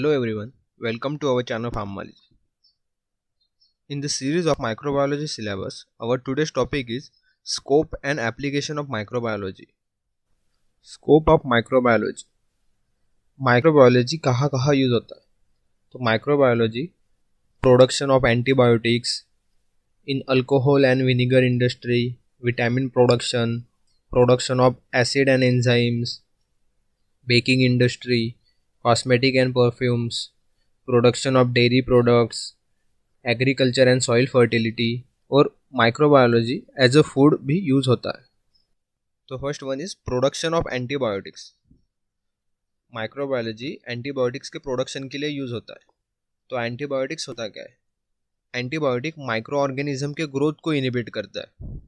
Hello everyone, welcome to our channel Pharmology. In the series of microbiology syllabus, our today's topic is scope and application of microbiology. Scope of microbiology. Microbiology कहाँ कहाँ use होता है? तो microbiology production of antibiotics in alcohol and vinegar industry, vitamin production of acid and enzymes, baking industry, cosmetic and perfumes, production of dairy products, agriculture and soil fertility और microbiology as a food भी use होता है. तो first one is production of antibiotics. Microbiology antibiotics के production के लिए use होता है. तो एंटीबायोटिक्स होता क्या है? एंटीबायोटिक माइक्रो ऑर्गेनिज्म के ग्रोथ को इनिबिट करता है.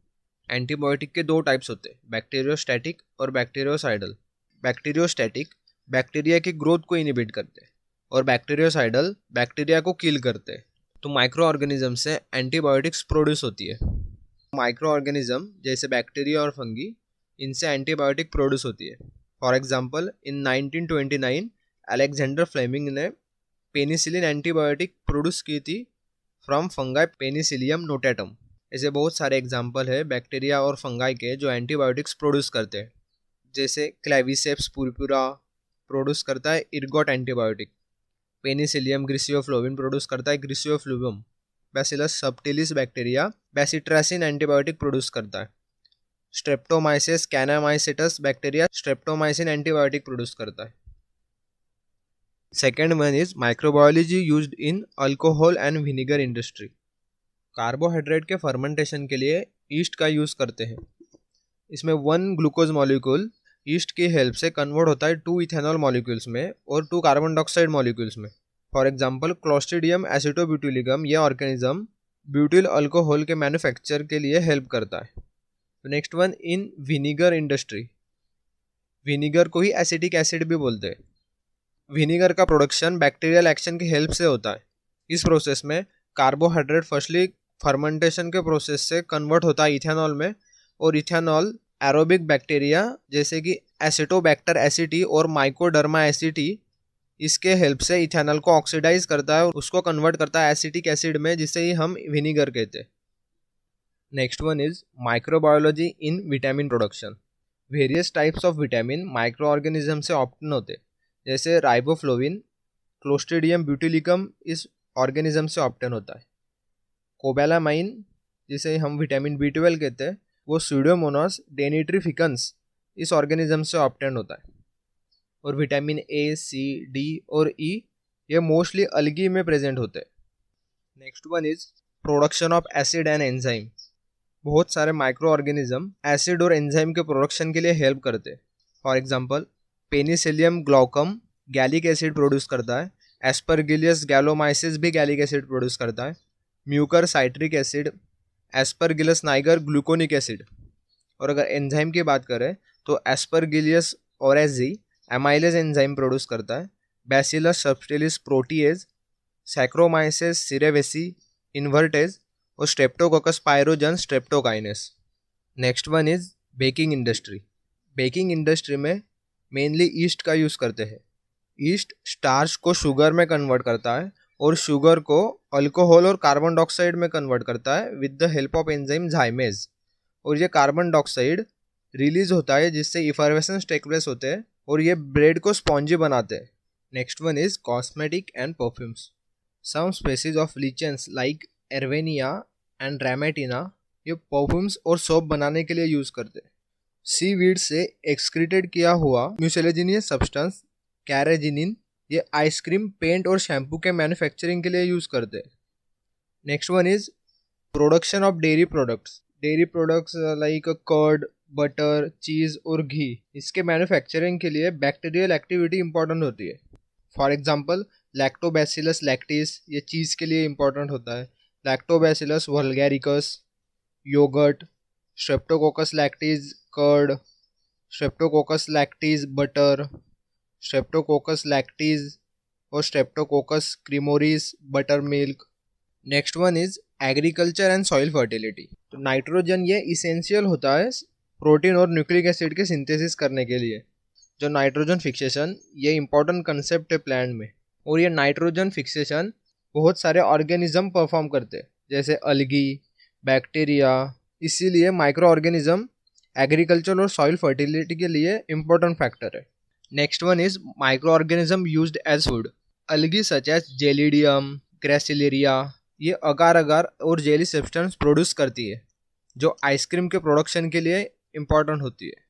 एंटीबायोटिक के दो टाइप्स होते हैं, बैक्टीरियोस्टैटिक और बैक्टीरियोसाइडल. बैक्टीरियोस्टैटिक बैक्टीरिया की ग्रोथ को इनिबिट करते हैं और बैक्टीरियोसाइडल बैक्टीरिया को किल करते हैं. तो माइक्रो ऑर्गेनिज्म से एंटीबायोटिक्स प्रोड्यूस होती है. माइक्रो ऑर्गेनिज्म जैसे बैक्टीरिया और फंगी, इनसे एंटीबायोटिक प्रोड्यूस होती है. For example in 1929 Alexander Fleming ने पेनिसिलिन एंटीबायोटिक प्रोड्यूस की थी फ्रॉम फंगाई पेनिसिलियम नोटेटम. ऐसे बहुत सारे एग्जाम्पल है बैक्टीरिया और फंगाई के जो एंटीबायोटिक्स प्रोड्यूस करते हैं. जैसे क्लेविसेप्स पुरपुरा प्रोड्यूस करता है ergot antibiotic. Penicillium griseofulvin produce करता है griseofulvin. Bacillus subtilis bacteria bacitracin antibiotic produce करता है. Streptomyces kanamyceticus bacteria streptomycin antibiotic produce करता है. Second one is microbiology used in alcohol and vinegar industry. Carbohydrate के fermentation के लिए ईस्ट का यूज करते हैं. इसमें वन ग्लूकोज मॉलिक्यूल ईस्ट की हेल्प से कन्वर्ट होता है 2 इथेनॉल मॉलिक्यूल्स में और 2 कार्बन डाइऑक्साइड मॉलिक्यूल्स में. फॉर एग्जांपल क्लोस्ट्रीडियम एसिटोब्यूटिलिकम यह ऑर्गेनिज्म ब्यूटिल अल्कोहल के मैन्युफैक्चर के लिए हेल्प करता है. Next one in vinegar industry. Vinegar को ही एसिटिक एसिड भी बोलते हैं. विनीगर का प्रोडक्शन बैक्टीरियल एक्शन की हेल्प से होता है. इस प्रोसेस में कार्बोहाइड्रेट फर्स्टली फर्मेंटेशन के प्रोसेस से कन्वर्ट होता है इथेनॉल में और इथेनॉल एरोबिक बैक्टीरिया जैसे कि एसिटोबैक्टर एसिटी और माइकोडर्मा एसिटी इसके हेल्प से इथेनॉल को ऑक्सीडाइज करता है और उसको कन्वर्ट करता है एसिटिक एसिड में, जिसे ही हम विनीगर कहते हैं. Next one is microbiology in vitamin production. Various types of vitamin micro organism से ऑप्टेन होते हैं. जैसे राइबोफ्लोविन क्लोस्ट्रीडियम ब्यूटिलिकम इस ऑर्गेनिज्म से ऑप्टेन होता है. कोबैलामाइन जिसे हम विटामिन B12 कहते हैं वो स्यूडोमोनास डेनिट्रीफिकन्स इस ऑर्गेनिज्म से ऑब्टेन होता है. और विटामिन A, C, D और E ये मोस्टली अलगी में प्रेजेंट होते हैं. Next one is production of acid and enzyme. बहुत सारे माइक्रो ऑर्गेनिज्म एसिड और एंजाइम के प्रोडक्शन के लिए हेल्प करते हैं. For example Penicillium glaucum gallic acid produce करता है. एस्परगिलियस गैलोमाइसिस भी गैलिक एसिड प्रोड्यूस करता है. Mucor citric acid, Aspergillus niger gluconic acid. और अगर एंजाइम की बात करें तो Aspergillus oryzae amylase enzyme produce करता है. Bacillus subtilis protease, Saccharomyces cerevisiae invertase और Streptococcus pyogenes streptokinase. Next one is baking industry. Baking industry में मेनली ईस्ट का यूज़ करते हैं. ईस्ट स्टार्च को शुगर में कन्वर्ट करता है और शुगर को अल्कोहल और कार्बन डाइऑक्साइड में कन्वर्ट करता है with the help of enzyme zymase. और ये कार्बन डाइऑक्साइड रिलीज होता है जिससे इफर्वेसेंस टेक प्लेस होते हैं और ये ब्रेड को स्पॉन्जी बनाते हैं. Next one is cosmetic and perfumes. Some species of lichens like Evernia and Ramalina ये परफ्यूम्स और सोप बनाने के लिए यूज करते हैं. सी वीड से एक्सक्रीटेड किया हुआ म्यूसिलेजिनियस सब्सटेंस कैरेजिनिन ये आइसक्रीम, पेंट और शैम्पू के मैन्युफैक्चरिंग के लिए यूज़ करते हैं. Next one is production of dairy products. Dairy products like curd, butter, cheese और घी इसके मैन्युफैक्चरिंग के लिए बैक्टीरियल एक्टिविटी इंपॉर्टेंट होती है. फॉर एग्जांपल लैक्टोबैसिलस लैक्टिस ये चीज़ के लिए इंपॉर्टेंट होता है. Lactobacillus bulgaricus yogurt, Streptococcus lactis curd, Streptococcus lactis butter, Streptococcus lactis और Streptococcus cremoris butter milk. Next one is agriculture and soil fertility. तो नाइट्रोजन ये इसेंशियल होता है प्रोटीन और न्यूक्लिक एसिड के सिंथेसिस करने के लिए. जो नाइट्रोजन फिक्सेशन ये इंपॉर्टेंट कंसेप्ट है प्लांट में. और ये नाइट्रोजन फिक्सेशन बहुत सारे ऑर्गेनिज्म परफॉर्म करते हैं, जैसे अलगी, बैक्टीरिया। इसीलिए माइक्रो ऑर्गेनिज्म एग्रीकल्चर और सॉइल फर्टिलिटी के लिए इम्पोर्टेंट फैक्टर है। Next one is micro organism used as food. Algae such as Gelidium, Gracilaria, ये अगार अगार और जेली सब्सटेंस प्रोड्यूस करती है, जो आइसक्रीम के प्रोडक्शन के लिए इम्पोर्टेंट होती है।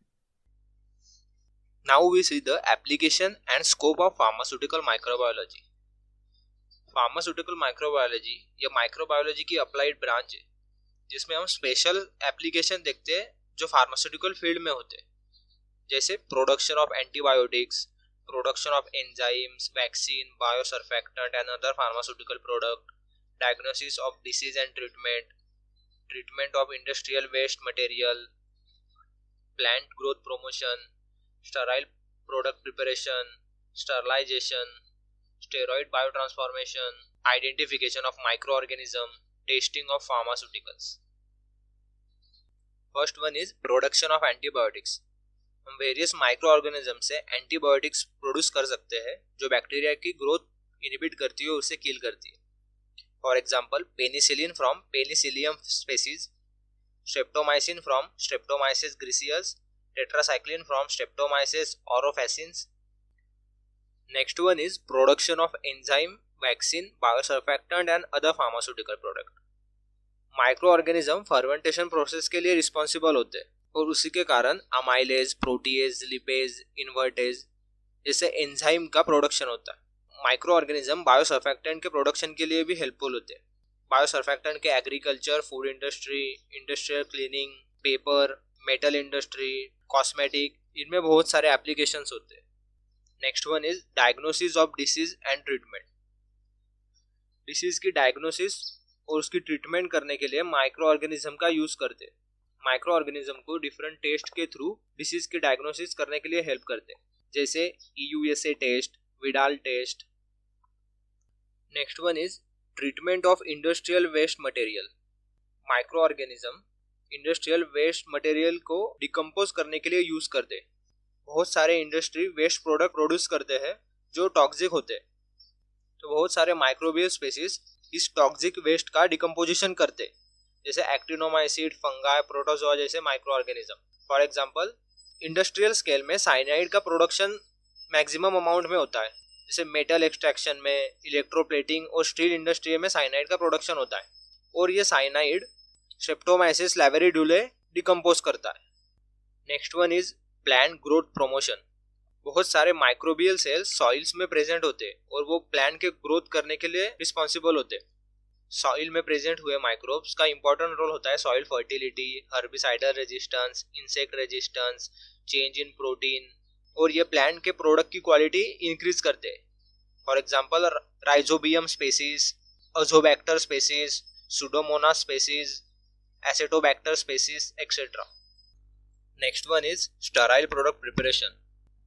Now we see the application and scope of pharmaceutical microbiology. Pharmaceutical microbiology या माइक्रोबायोलॉजी की अप्लाइड ब्रांच है, जिसमें हम स्पेशल एप्लीकेशन देखते हैं जो फार्मास्यूटिकल फील्ड में होते हैं, जैसे production of antibiotics, production of enzymes, vaccine, biosurfactant and other pharmaceutical product, diagnosis of disease and treatment, treatment of industrial waste material, plant growth promotion, sterile product preparation, sterilization, steroid biotransformation, identification of microorganism, testing of pharmaceuticals. First one is production of antibiotics. हम various micro organism से antibiotics produce कर सकते हैं जो bacteria की growth inhibit करती है और उसे किल करती है। For example penicillin from Penicillium species, streptomycin from Streptomyces griseus, tetracycline from Streptomyces aureofaciens. Next one is production of enzyme, vaccine, biosurfactant and other pharmaceutical product. Microorganism fermentation process के लिए responsible होते हैं और उसी के कारण अमाइलेज, प्रोटीएज, लिपेज, इन्वर्टेज जैसे enzyme का प्रोडक्शन होता है। माइक्रोऑर्गेनिज्म बायोसर्फेक्टेंट के प्रोडक्शन के लिए भी हेल्पफुल होते हैं। बायोसर्फेक्टेंट के agriculture, food industry, industrial cleaning, paper, metal industry, cosmetic, इनमें बहुत सारे एप्लीकेशंस होते हैं। Next one is diagnosis of disease and treatment. Disease की डायग्नोसिस और उसकी ट्रीटमेंट करने के लिए माइक्रो ऑर्गेनिज्म का यूज करते हैं। माइक्रो ऑर्गेनिज्म को डिफरेंट टेस्ट के थ्रू डिसीज की डायग्नोसिस करने के लिए हेल्प करते हैं, जैसे EUSA test, Widal test. Next one is treatment of industrial waste material. Micro organism industrial waste material को डिकम्पोज करने के लिए यूज करते हैं। बहुत सारे इंडस्ट्री वेस्ट प्रोडक्ट प्रोड्यूस करते हैं जो टॉक्सिक होते हैं, तो बहुत सारे माइक्रोबियल स्पेसीज इस टॉक्सिक वेस्ट का डिकम्पोजिशन करते हैं, जैसे एक्टिनोमाइसिड, फंगाई, प्रोटोजोआ जैसे micro organism. For example industrial scale में साइनाइड का प्रोडक्शन मैक्सिमम अमाउंट में होता है, जैसे मेटल एक्सट्रैक्शन में, इलेक्ट्रोप्लेटिंग और स्टील इंडस्ट्री में साइनाइड का प्रोडक्शन होता है, और ये साइनाइड स्ट्रेप्टोमाइसिस लैवेरिडुले डिकम्पोज करता है। Next one is plant growth promotion. बहुत सारे माइक्रोबियल सेल्स सॉइल्स में प्रेजेंट होते हैं और वो प्लांट के ग्रोथ करने के लिए रिस्पॉन्सिबल होते हैं। सॉइल में प्रेजेंट हुए माइक्रोब्स का इंपॉर्टेंट रोल होता है soil fertility, herbicidal resistance, insect resistance, change in protein, और ये प्लांट के प्रोडक्ट की क्वालिटी इंक्रीज करते हैं। For example Rhizobium species, Azotobacter species, Pseudomonas species, Acetobacter species etcetera. Next one is sterile product preparation.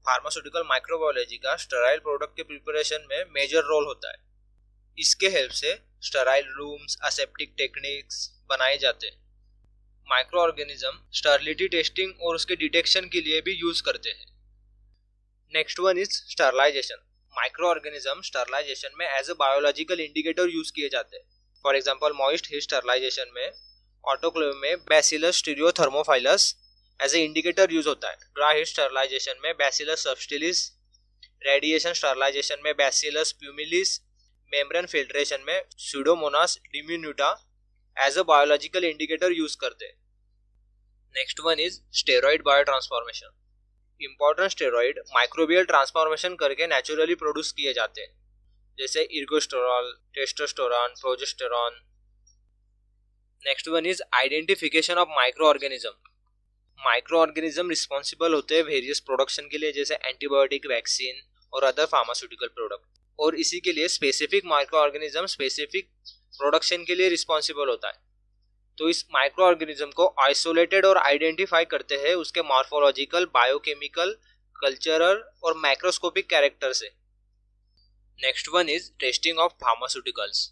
Pharmaceutical microbiology का sterile product के preparation में major role होता है। इसके हेल्प से स्टेराइल रूम्स, असेप्टिक टेक्निक्स बनाए जाते हैं। माइक्रो ऑर्गेनिज्म स्टेरिलिटी टेस्टिंग और उसके डिटेक्शन के लिए भी यूज करते हैं। Next one is sterilization. Micro organism sterilization में as a biological indicator use किए जाते हैं। For example moist heat sterilization में ऑटोक्लेव में Bacillus stearothermophilus as a indicator use होता है। ड्राई हीट स्टरलाइजेशन में बैसिलस सबस्टिलिस, रेडिएशन स्टरलाइजेशन में बैसिलस प्यूमिलिस, मेम्ब्रेन फिल्ट्रेशन में Pseudomonas diminuta as a biological indicator use करते हैं। Next one is steroid biotransformation. Important steroid microbial transformation करके naturally produce किए जाते हैं, जैसे ergosterol, testosterone, progesterone. Next one is identification of micro organism. Micro organism responsible होते हैं various production के लिए, जैसे एंटीबायोटिक, वैक्सीन और अदर फार्मास्यूटिकल प्रोडक्ट, और इसी के लिए specific micro organism specific production के लिए रिस्पॉन्सिबल होता है। तो इस माइक्रो ऑर्गेनिज्म को आइसोलेटेड और आइडेंटिफाई करते हैं उसके मॉर्फोलॉजिकल, बायोकेमिकल, कल्चरल और माइक्रोस्कोपिक कैरेक्टर से। Next one is testing of pharmaceuticals.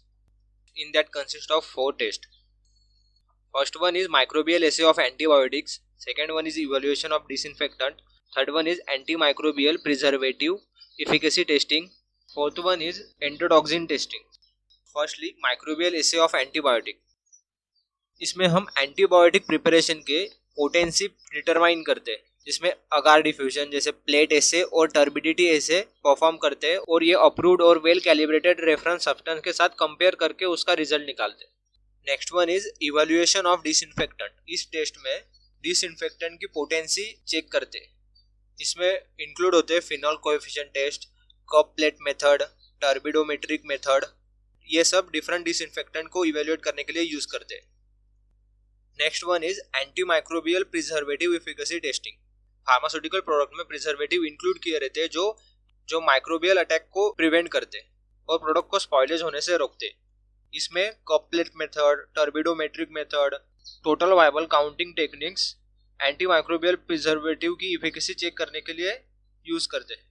In that consist of 4 test. First one is microbial assay of antibiotics, second one is evaluation of disinfectant, third one is antimicrobial preservative efficacy testing, fourth one is endotoxin testing. Firstly microbial assay of antibiotic. इसमें हम antibiotic preparation के potency determine करते हैं, जिसमें अगार diffusion जैसे plate एसे और turbidity एसे perform करते हैं और ये अप्रूव्ड और वेल कैलिब्रेटेड रेफरेंस सब्सटेंस के साथ कंपेयर करके उसका रिजल्ट निकालते हैं. Next one is evaluation of disinfectant. इस टेस्ट में डिसइंफेक्टेंट की पोटेंसी चेक करते हैं. इसमें इंक्लूड होते हैं phenol coefficient test, cup plate method, turbidimetric method. ये सब डिफरेंट डिसइंफेक्टेंट को इवेल्युएट करने के लिए यूज करते हैं. Next one is anti microbial preservative efficacy testing. Pharmaceutical product में प्रिजर्वेटिव इंक्लूड किए रहते हैं जो माइक्रोबियल अटैक को प्रिवेंट करते हैं और प्रोडक्ट को स्पॉइलेज होने से रोकते हैं. इसमें cup plate method, turbidimetric method, total viable counting techniques anti microbial preservative की इफिकेसी चेक करने के लिए यूज करते हैं.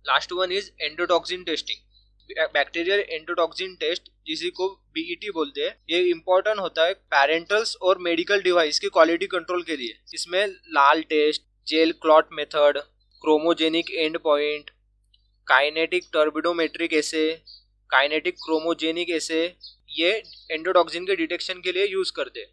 Last one is endotoxin testing. Bacterial endotoxin test, जिसी को बीईटी बोलते हैं, ये इंपॉर्टेंट होता है पैरेंटल्स और मेडिकल डिवाइस की क्वालिटी कंट्रोल के लिए. इसमें LAL test, gel clot method, chromogenic end point, kinetic turbidimetric assay, kinetic chromogenic assay, ये एंडोटॉक्सिन के डिटेक्शन के लिए यूज करते हैं.